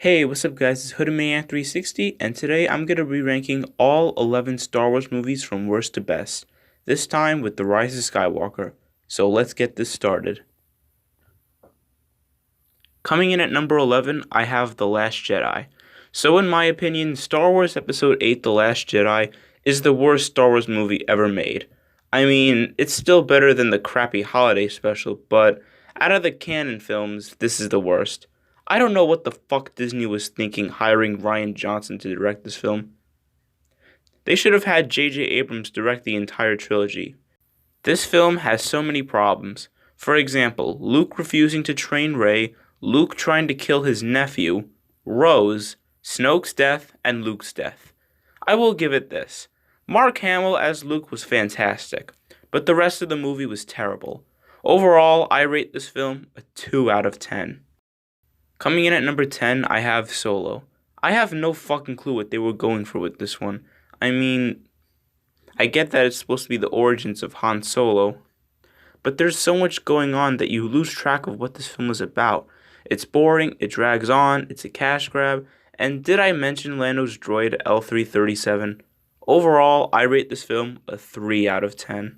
Hey, what's up guys, it's HoodieManiac360, and today I'm going to be ranking all 11 Star Wars movies from worst to best, this time with The Rise of Skywalker. So let's get this started. Coming in at number 11, I have The Last Jedi. So in my opinion, Star Wars Episode 8 The Last Jedi is the worst Star Wars movie ever made. I mean, it's still better than the crappy holiday special, but out of the canon films, this is the worst. I don't know what the fuck Disney was thinking hiring Rian Johnson to direct this film. They should have had J.J. Abrams direct the entire trilogy. This film has so many problems. For example, Luke refusing to train Rey, Luke trying to kill his nephew, Rose, Snoke's death, and Luke's death. I will give it this. Mark Hamill as Luke was fantastic, but the rest of the movie was terrible. Overall, I rate this film a 2 out of 10. Coming in at number 10, I have Solo. I have no fucking clue what they were going for with this one. I mean, I get that it's supposed to be the origins of Han Solo, but there's so much going on that you lose track of what this film is about. It's boring, it drags on, it's a cash grab, and did I mention Lando's droid L337? Overall, I rate this film a 3 out of 10.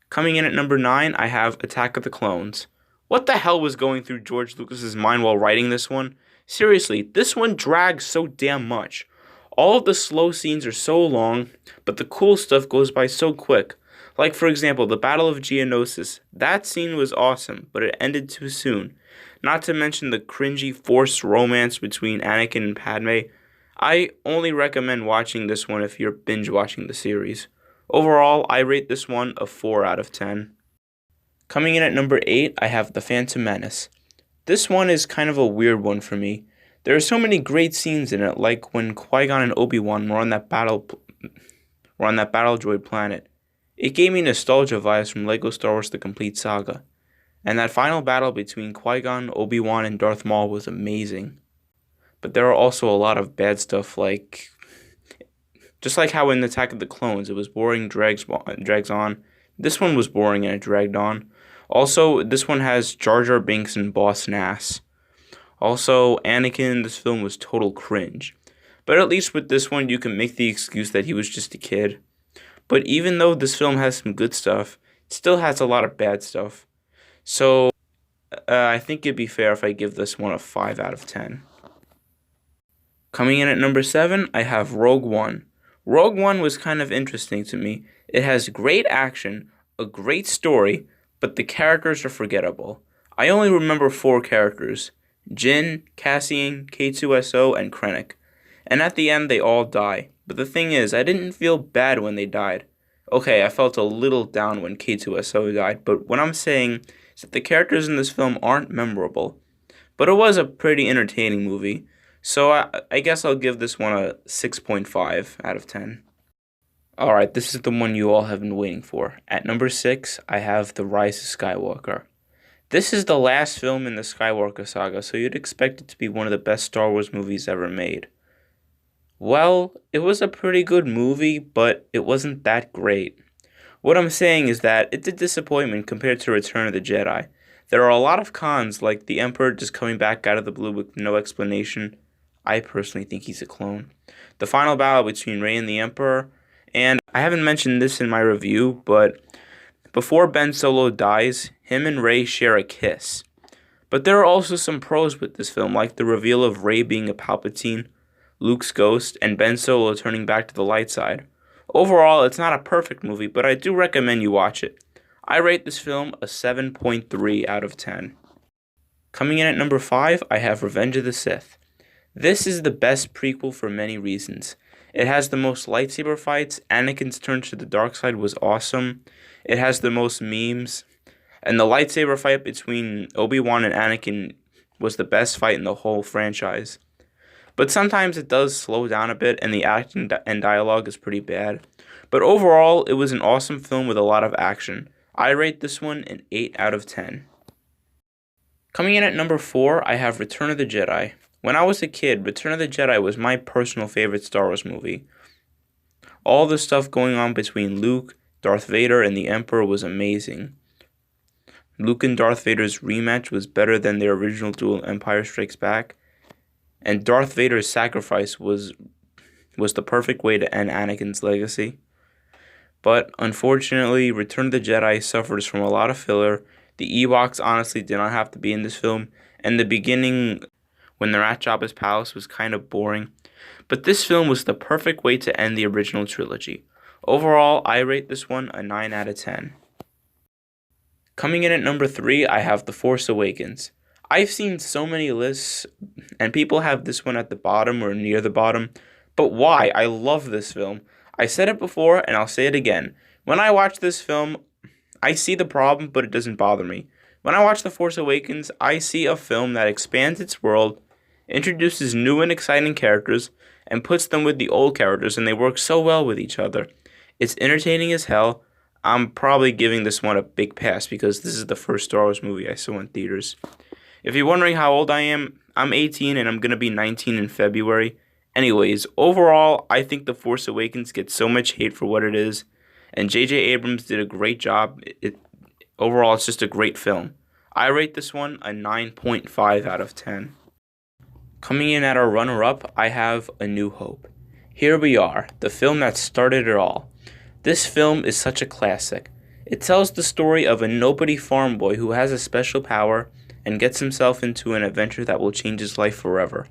Coming in at number 9, I have Attack of the Clones. What the hell was going through George Lucas's mind while writing this one? Seriously, this one drags so damn much. All of the slow scenes are so long, but the cool stuff goes by so quick. Like for example, the Battle of Geonosis. That scene was awesome, but it ended too soon. Not to mention the cringy forced romance between Anakin and Padme. I only recommend watching this one if you're binge watching the series. Overall, I rate this one a 4 out of 10. Coming in at number 8, I have The Phantom Menace. This one is kind of a weird one for me. There are so many great scenes in it, like when Qui-Gon and Obi-Wan were on that battle droid planet. It gave me nostalgia vibes from LEGO Star Wars The Complete Saga. And that final battle between Qui-Gon, Obi-Wan, and Darth Maul was amazing. But there are also a lot of bad stuff, like just like how in Attack of the Clones, it was boring, drags on. This one was boring and it dragged on. Also, this one has Jar Jar Binks and Boss Nass. Also, Anakin in this film was total cringe. But at least with this one, you can make the excuse that he was just a kid. But even though this film has some good stuff, it still has a lot of bad stuff. So, I think it'd be fair if I give this one a 5 out of 10. Coming in at number 7, I have Rogue One. Rogue One was kind of interesting to me. It has great action, a great story, but the characters are forgettable. I only remember 4 characters: Jin, Cassian, K2SO, and Krennic. And at the end, they all die. But the thing is, I didn't feel bad when they died. Okay, I felt a little down when K2SO died, but what I'm saying is that the characters in this film aren't memorable. But it was a pretty entertaining movie, so I guess I'll give this one a 6.5 out of 10. Alright, this is the one you all have been waiting for. At number 6, I have The Rise of Skywalker. This is the last film in the Skywalker Saga, so you'd expect it to be one of the best Star Wars movies ever made. Well, it was a pretty good movie, but it wasn't that great. What I'm saying is that it's a disappointment compared to Return of the Jedi. There are a lot of cons, like the Emperor just coming back out of the blue with no explanation. I personally think he's a clone. The final battle between Rey and the Emperor. And I haven't mentioned this in my review, but before Ben Solo dies, him and Rey share a kiss. But there are also some pros with this film, like the reveal of Rey being a Palpatine, Luke's ghost, and Ben Solo turning back to the light side. Overall, it's not a perfect movie, but I do recommend you watch it. I rate this film a 7.3 out of 10. Coming in at number 5, I have Revenge of the Sith. This is the best prequel for many reasons. It has the most lightsaber fights, Anakin's turn to the dark side was awesome, it has the most memes, and the lightsaber fight between Obi-Wan and Anakin was the best fight in the whole franchise. But sometimes it does slow down a bit and the acting and dialogue is pretty bad. But overall, it was an awesome film with a lot of action. I rate this one an 8 out of 10. Coming in at number 4, I have Return of the Jedi. When I was a kid, Return of the Jedi was my personal favorite Star Wars movie. All the stuff going on between Luke, Darth Vader, and the Emperor was amazing. Luke and Darth Vader's rematch was better than their original duel Empire Strikes Back. and Darth Vader's sacrifice was the perfect way to end Anakin's legacy. But unfortunately, Return of the Jedi suffers from a lot of filler. The Ewoks honestly did not have to be in this film, and the beginning, when they're at Jabba's palace, was kind of boring. But this film was the perfect way to end the original trilogy. Overall, I rate this one a 9 out of 10. Coming in at number 3, I have The Force Awakens. I've seen so many lists, and people have this one at the bottom or near the bottom. But why? I love this film. I said it before, and I'll say it again. When I watch this film, I see the problem, but it doesn't bother me. When I watch The Force Awakens, I see a film that expands its world, introduces new and exciting characters, and puts them with the old characters, and they work so well with each other. It's entertaining as hell. I'm probably giving this one a big pass because this is the first Star Wars movie I saw in theaters. If you're wondering how old I am, I'm 18 and I'm going to be 19 in February. Anyways, overall, I think The Force Awakens gets so much hate for what it is, and J.J. Abrams did a great job. Overall, it's just a great film. I rate this one a 9.5 out of 10. Coming in at our runner-up, I have A New Hope. Here we are, the film that started it all. This film is such a classic. It tells the story of a nobody farm boy who has a special power and gets himself into an adventure that will change his life forever.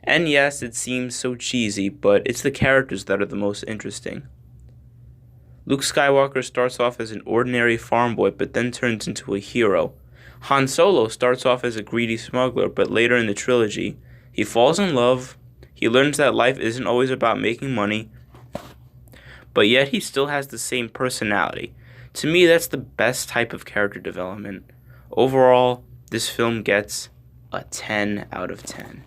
And yes, it seems so cheesy, but it's the characters that are the most interesting. Luke Skywalker starts off as an ordinary farm boy, but then turns into a hero. Han Solo starts off as a greedy smuggler, but later in the trilogy, he falls in love, he learns that life isn't always about making money, but yet he still has the same personality. To me, that's the best type of character development. Overall, this film gets a 10 out of 10.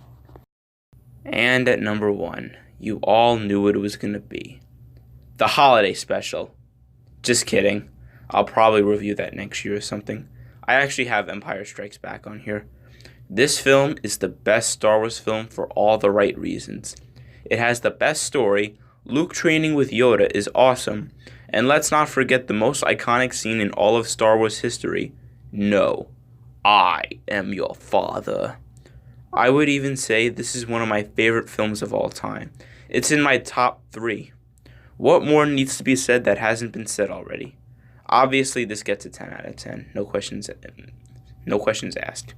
And at number 1, you all knew what it was going to be. The holiday special. Just kidding. I'll probably review that next year or something. I actually have Empire Strikes Back on here. This film is the best Star Wars film for all the right reasons. It has the best story. Luke training with Yoda is awesome. And let's not forget the most iconic scene in all of Star Wars history. No, I am your father. I would even say this is one of my favorite films of all time. It's in my top 3. What more needs to be said that hasn't been said already? Obviously, this gets a 10 out of 10. No questions asked.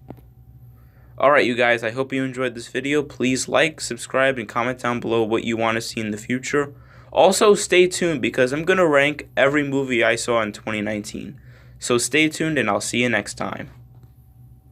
Alright, you guys, I hope you enjoyed this video. Please like, subscribe, and comment down below what you want to see in the future. Also, stay tuned because I'm going to rank every movie I saw in 2019. So stay tuned, and I'll see you next time.